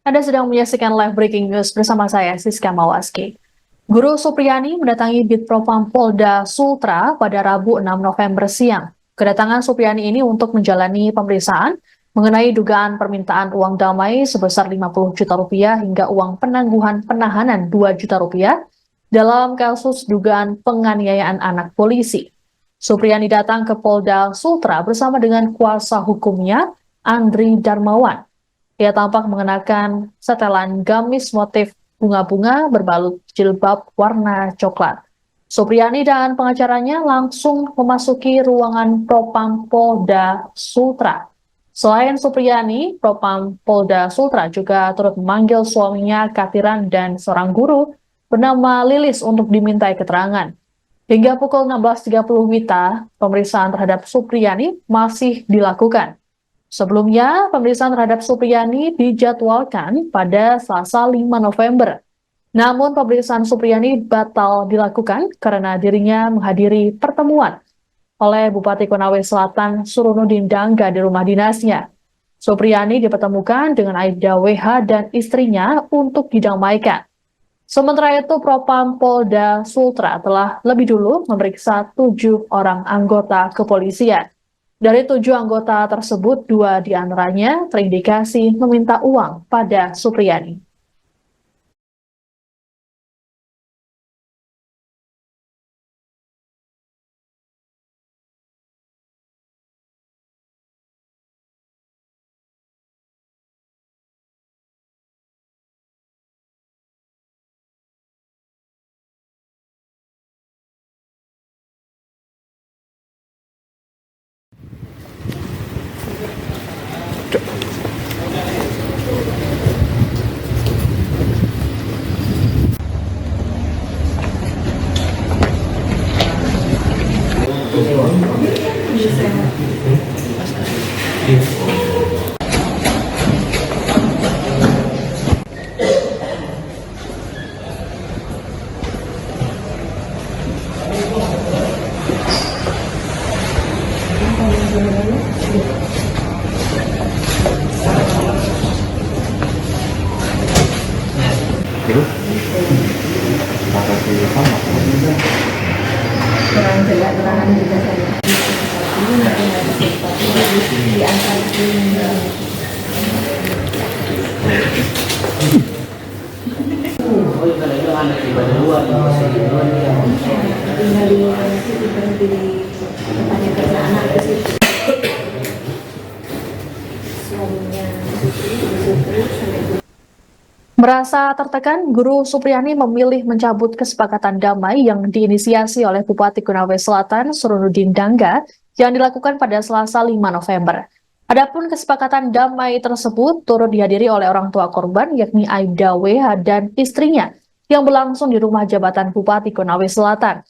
Anda sedang menyaksikan live breaking news bersama saya, Siska Mawaski. Guru Supriyani mendatangi Bitpropam Polda Sultra pada Rabu 6 November siang. Kedatangan Supriyani ini untuk menjalani pemeriksaan mengenai dugaan permintaan uang damai sebesar 50 juta rupiah hingga uang penangguhan penahanan 2 juta rupiah dalam kasus dugaan penganiayaan anak polisi. Supriyani datang ke Polda Sultra bersama dengan kuasa hukumnya, Andri Darmawan. Ia tampak mengenakan setelan gamis motif bunga-bunga berbalut jilbab warna coklat. Supriyani dan pengacaranya langsung memasuki ruangan Propam Polda Sultra. Selain Supriyani, Propam Polda Sultra juga turut memanggil suaminya Katiran dan seorang guru bernama Lilis untuk dimintai keterangan. Hingga pukul 16.30 WITA, pemeriksaan terhadap Supriyani masih dilakukan. Sebelumnya, pemeriksaan terhadap Supriyani dijadwalkan pada Selasa 5 November. Namun, pemeriksaan Supriyani batal dilakukan karena dirinya menghadiri pertemuan oleh Bupati Konawe Selatan Surunudin Dangga di rumah dinasnya. Supriyani dipertemukan dengan Aibda WH dan istrinya untuk didamaikan. Sementara itu, Propam Polda Sultra telah lebih dulu memeriksa 7 orang anggota kepolisian. Dari 7 anggota tersebut, 2 diantaranya terindikasi meminta uang pada Supriyani. Kurang jelas keterangan juga saya. Ini mungkin ada sesuatu di antara ini. Oh, kalau itu anak ibadah luar, Tinggal di situ berhenti tempatnya karena anak ke situ. Suaminya Sutri sampai Merasa tertekan, Guru Supriyani memilih mencabut kesepakatan damai yang diinisiasi oleh Bupati Konawe Selatan Surunudin Dangga yang dilakukan pada Selasa 5 November. Adapun kesepakatan damai tersebut turut dihadiri oleh orang tua korban yakni Aibda WH dan istrinya yang berlangsung di rumah jabatan Bupati Konawe Selatan.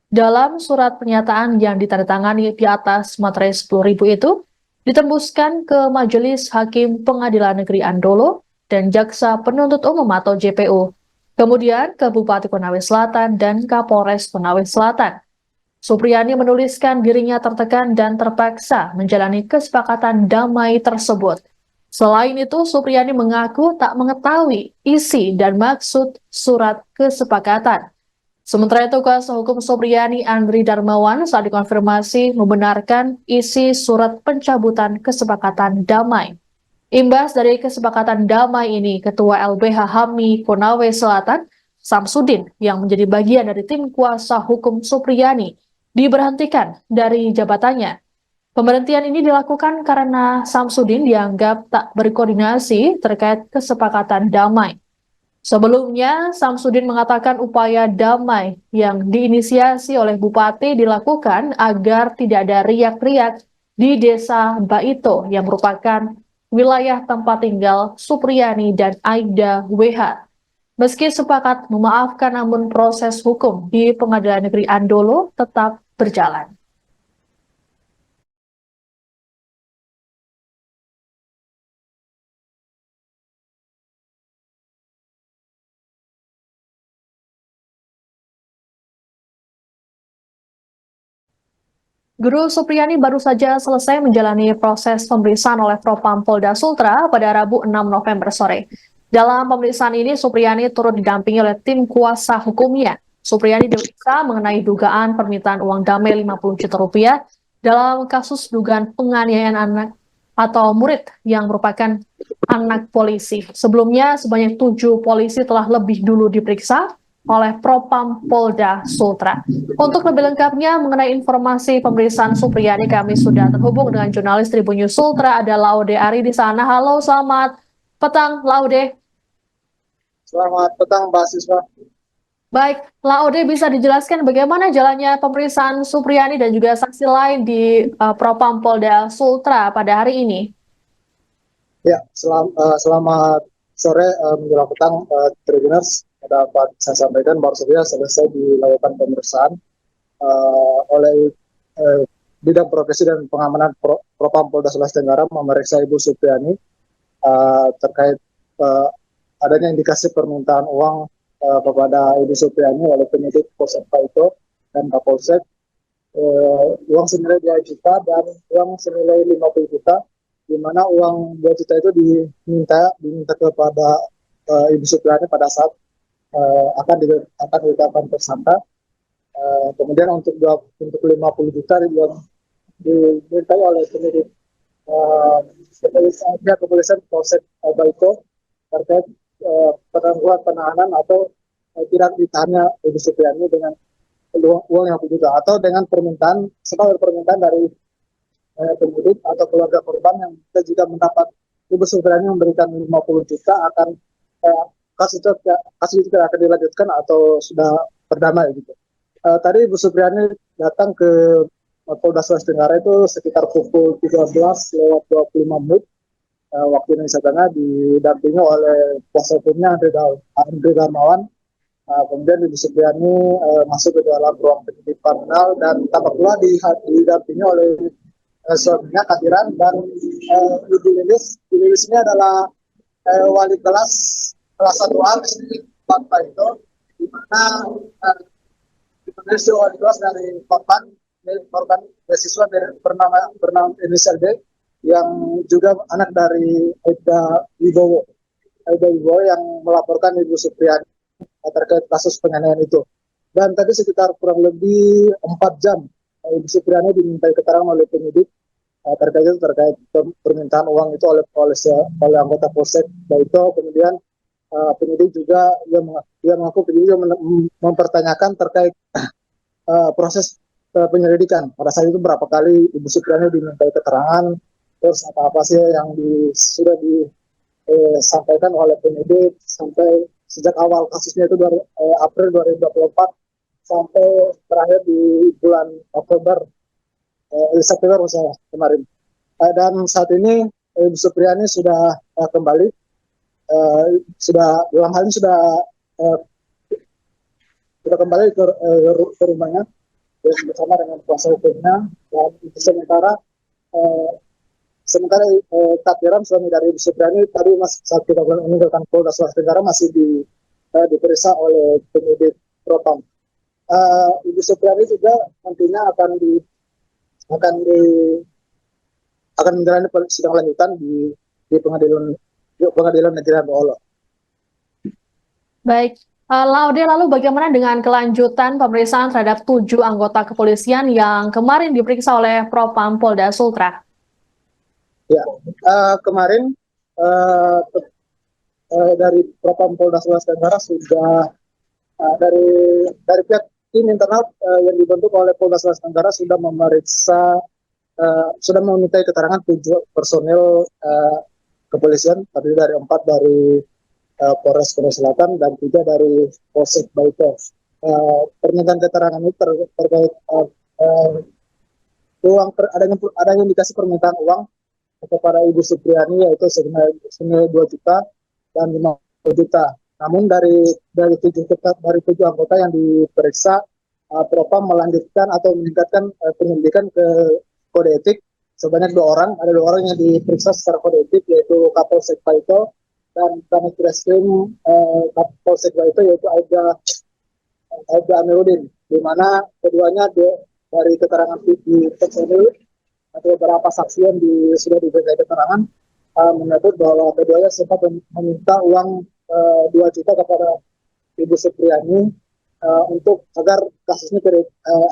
Dalam surat pernyataan yang ditandatangani di atas materai 10.000 itu, ditembuskan ke Majelis Hakim Pengadilan Negeri Andolo dan Jaksa Penuntut Umum atau JPU, kemudian ke Bupati Konawe Selatan dan Kapolres Konawe Selatan. Supriyani menuliskan dirinya tertekan dan terpaksa menjalani kesepakatan damai tersebut. Selain itu, Supriyani mengaku tak mengetahui isi dan maksud surat kesepakatan. Sementara itu, kuasa hukum Supriyani Andri Darmawan saat dikonfirmasi membenarkan isi surat pencabutan kesepakatan damai. Imbas dari kesepakatan damai ini, Ketua LBH HAMI Konawe Selatan, Samsudin, yang menjadi bagian dari tim kuasa hukum Supriyani, diberhentikan dari jabatannya. Pemberhentian ini dilakukan karena Samsudin dianggap tak berkoordinasi terkait kesepakatan damai. Sebelumnya, Samsudin mengatakan upaya damai yang diinisiasi oleh Bupati dilakukan agar tidak ada riak-riak di Desa Baito yang merupakan wilayah tempat tinggal Supriyani dan Aibda WH. Meski sepakat memaafkan, namun proses hukum di Pengadilan Negeri Andolo tetap berjalan. Guru Supriyani baru saja selesai menjalani proses pemeriksaan oleh Propam Polda Sultra pada Rabu 6 November sore. Dalam pemeriksaan ini, Supriyani turut didampingi oleh tim kuasa hukumnya. Supriyani diperiksa mengenai dugaan permintaan uang damai 50 juta rupiah dalam kasus dugaan penganiayaan anak atau murid yang merupakan anak polisi. Sebelumnya, sebanyak 7 polisi telah lebih dulu diperiksa oleh Propam Polda Sultra. Untuk lebih lengkapnya mengenai informasi pemeriksaan Supriyani, kami sudah terhubung dengan jurnalis Tribun News Sultra, ada Laude Ari di sana. Halo, selamat petang, Laude. Selamat petang, Mbak Siswa. Baik, Laude bisa dijelaskan bagaimana jalannya pemeriksaan Supriyani dan juga saksi lain di Propam Polda Sultra pada hari ini? Ya, selamat sore menjelang petang, Tribuners. Dapat saya sampaikan baru saja selesai dilakukan pemeriksaan oleh Bidang Profesi dan Pengamanan Propam Polda Sulawesi Tenggara memeriksa Ibu Supriyani terkait adanya indikasi permintaan uang kepada Ibu Supriyani oleh penyidik Polsek Paito dan Kapolsek, uang senilai 2 juta dan uang senilai 50 juta, di mana uang 2 juta itu diminta kepada Ibu Supriyani pada saat akan ditetapkan tersangka. Kemudian untuk 50 juta dimintai oleh penyidik kepolisian Polsek Baito terkait penangguhan penahanan atau tidak ditahannya Ibu Supriyani dengan uang yang juga atau dengan permintaan dari penyidik atau keluarga korban yang kita juga mendapat Ibu Supriyani memberikan 50 juta akan kasus itu tidak akan dilanjutkan atau sudah berdamai gitu. Tadi Ibu Supriyani datang ke Polda Sulawesi Tenggara itu sekitar pukul 13:25 waktu Indonesia Tengah, didampingi oleh kuasa hukumnya Andre Darmawan. Kemudian Ibu Supriyani masuk ke dalam ruang penyidik kriminal dan tampak pula didampingi oleh suaminya Kadiran dan Ibu Lilis. Ibu Lilis ini adalah wali kelas 1A di Pak itu, di mana wali kelas dari korban beasiswa bernama inisial D yang juga anak dari Aida Wibowo yang melaporkan Ibu Supriyani terkait kasus penganiayaan itu. Dan tadi sekitar kurang lebih 4 jam Ibu Supriyani dimintai keterangan oleh penyidik terkait permintaan uang itu oleh anggota Polsek Baito. Kemudian penyidik juga mengaku penyidik mempertanyakan terkait proses penyelidikan. Pada saat itu berapa kali Ibu Supriyani dimintai keterangan, terus apa sih yang sudah disampaikan oleh penyidik sampai sejak awal kasusnya itu dari April 2024 sampai terakhir di bulan September misalnya kemarin. Dan saat ini Ibu Supriyani sudah kembali, dalam hal ini sudah kembali ke rumahnya bersama dengan kuasa hukumnya. Dan sementara Kadiran, suami dari Ibu Supriyani, tadi saat kita meninggalkan Polda Sulawesi Tenggara masih diperiksa oleh penyidik Propam. Ibu Supriyani juga nantinya akan menjalani sidang lanjutan di pengadilan negeri Ambolo. Baik, Laude, lalu bagaimana dengan kelanjutan pemeriksaan terhadap 7 anggota kepolisian yang kemarin diperiksa oleh Propam Polda Sultra? Ya, kemarin dari Propam Polda Sulawesi Tenggara sudah dari pihak tim internal yang dibentuk oleh Polda Sulawesi Tenggara sudah sudah memintai keterangan 7 personil kepolisian, terdiri dari 4 dari Polres Korea Selatan dan 3 dari Polsek Baito. Permintaan keterangan ini terkait adanya indikasi permintaan uang kepada Ibu Supriyani, yaitu senilai 2 juta dan 50 juta. Namun dari 7 anggota yang diperiksa, Propam melanjutkan atau meningkatkan penyelidikan ke kode etik sebanyak 2 orang. Ada 2 orang yang diperiksa secara kode etik, yaitu Kapolsek Paito dan Kanit Reskrim Kapolsek Paito, yaitu Aida Amiruddin, di mana keduanya dari keterangan di personil atau beberapa saksi yang sudah diberikan keterangan, menyebut bahwa keduanya sempat meminta uang 2 juta kepada Ibu Supriyani untuk agar kasusnya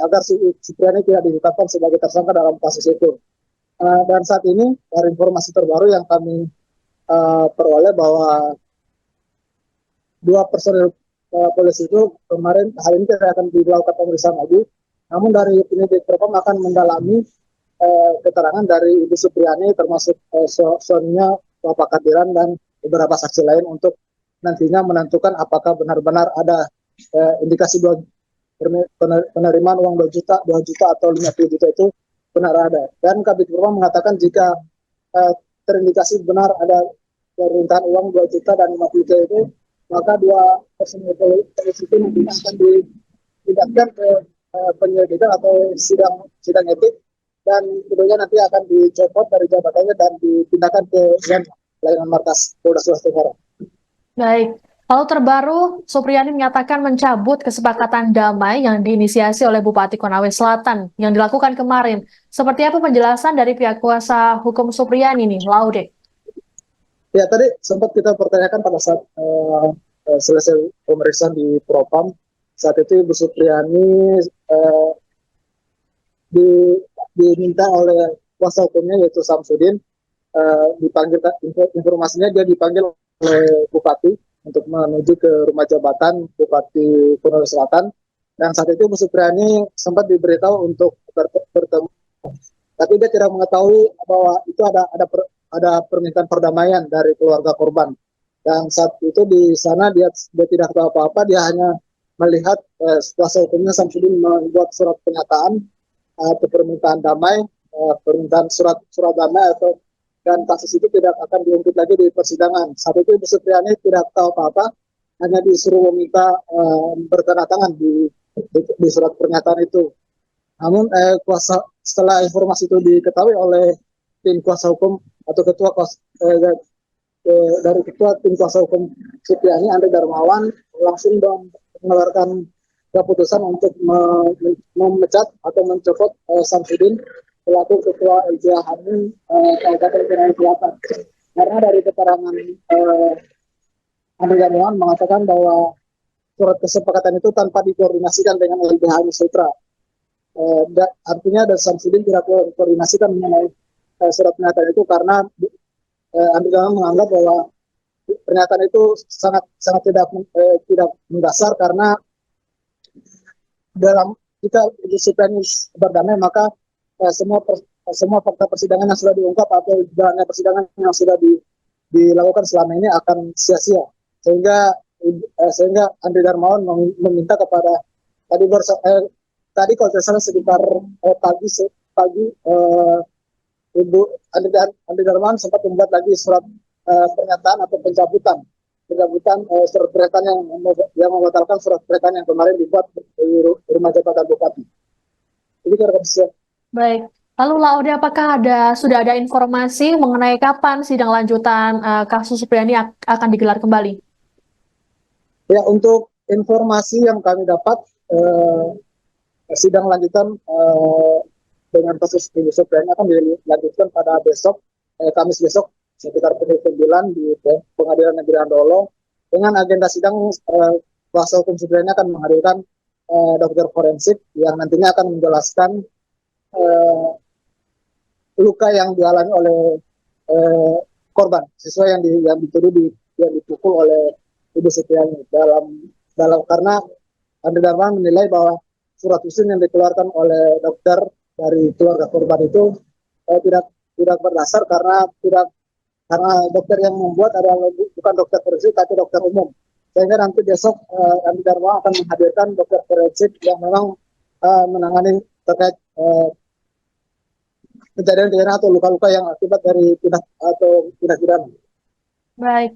agar si Supriyani tidak ditetapkan sebagai tersangka dalam kasus itu. Dan saat ini dari informasi terbaru yang kami peroleh bahwa 2 personil polisi itu kemarin hari ini tidak akan dilakukan pemeriksaan lagi. Namun dari penyidik Propam akan mendalami keterangan dari Ibu Supriyani termasuk suaminya Bapak Kadiran dan beberapa saksi lain untuk nantinya menentukan apakah benar-benar ada indikasi penerimaan uang 2 juta atau 50 juta itu benar ada. Dan Kabid Propam mengatakan jika terindikasi benar ada permintaan uang 2 juta dan 50 juta itu, maka 2 personil polisi itu nantinya akan dipindahkan ke penyelidikan atau sidang etik, dan kemudian nanti akan dicopot dari jabatannya dan dipindahkan ke layanan markas Polda Sulawesi Tenggara. Baik. Lalu terbaru, Supriyani menyatakan mencabut kesepakatan damai yang diinisiasi oleh Bupati Konawe Selatan yang dilakukan kemarin. Seperti apa penjelasan dari pihak kuasa hukum Supriyani nih, Laude? Ya, tadi sempat kita pertanyakan pada saat selesai pemeriksaan di Propam. Saat itu Ibu Supriyani diminta oleh kuasa hukumnya yaitu Samsudin, dipanggil, informasinya dia dipanggil oleh Bupati untuk menuju ke rumah jabatan Bupati Konawe Selatan, dan saat itu Ibu Supriyani sempat diberitahu untuk bertemu, tapi dia tidak mengetahui bahwa itu ada permintaan perdamaian dari keluarga korban. Dan saat itu di sana dia tidak tahu apa-apa, dia hanya melihat kuasa hukumnya Samsudin membuat surat pernyataan atau permintaan damai, permintaan surat damai atau, dan kasus itu tidak akan diungkit lagi di persidangan. Saat itu Ibu Supriyani tidak tahu apa-apa, hanya disuruh meminta bertanda-tangan di surat pernyataan itu. Namun setelah informasi itu diketahui oleh tim kuasa hukum atau dari ketua tim kuasa hukum Supriyani, Andre Darmawan, langsung mengeluarkan keputusan untuk memecat atau mencopot Samsudin selaku ketua LBH Hamil Kabupaten Konawe Selatan. Karena dari keterangan Andre Darmawan mengatakan bahwa surat kesepakatan itu tanpa dikoordinasikan dengan LBH Sutra. Artinya dari Samsudin tidak koordinasikan mengenai surat pernyataan itu, karena Andre Darmawan menganggap bahwa pernyataan itu sangat tidak mendasar, karena dalam jika Supriyani berdamai maka semua fakta persidangan yang sudah diungkap atau jalannya persidangan yang sudah dilakukan selama ini akan sia-sia, sehingga Andre Darmawan meminta kepada tadi kalau tidak salah sekitar pagi Ibu Andre Darmawan sempat membuat lagi surat pernyataan atau pencabutan surat pernyataan yang membatalkan surat pernyataan yang kemarin dibuat di rumah jabatan Bupati. Ini kira-kira bisa. Baik. Lalu Laude, apakah sudah ada informasi mengenai kapan sidang lanjutan kasus Supriyani akan digelar kembali? Ya, untuk informasi yang kami dapat, sidang lanjutan dengan kasus Ibu Supriyani akan dilanjutkan pada besok, Kamis besok, sekitar pukul 9 di Pengadilan Negeri Andolo. Dengan agenda sidang, kuasa hukum Supriyani akan menghadirkan dokter forensik yang nantinya akan menjelaskan luka yang dialami oleh korban, siswa yang dituduh yang dipukul oleh Ibu Supriyani. Karena Andre Darmawan menilai bahwa surat usul yang dikeluarkan oleh dokter dari keluarga korban itu tidak berdasar, karena dokter yang membuat adalah bukan dokter forensik tapi dokter umum. Sehingga nanti besok Andre Darmawan akan menghadirkan dokter forensik yang memang menangani terkait kejadian atau luka-luka yang akibat dari tindak pidana. Baik.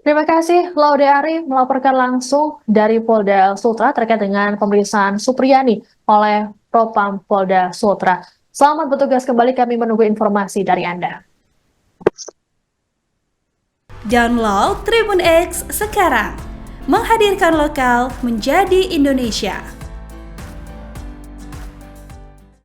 Terima kasih Laude Ari melaporkan langsung dari Polda Sultra terkait dengan pemeriksaan Supriyani oleh Propam Polda Sultra. Selamat bertugas kembali, kami menunggu informasi dari Anda. Download Tribun X sekarang, menghadirkan lokal menjadi Indonesia.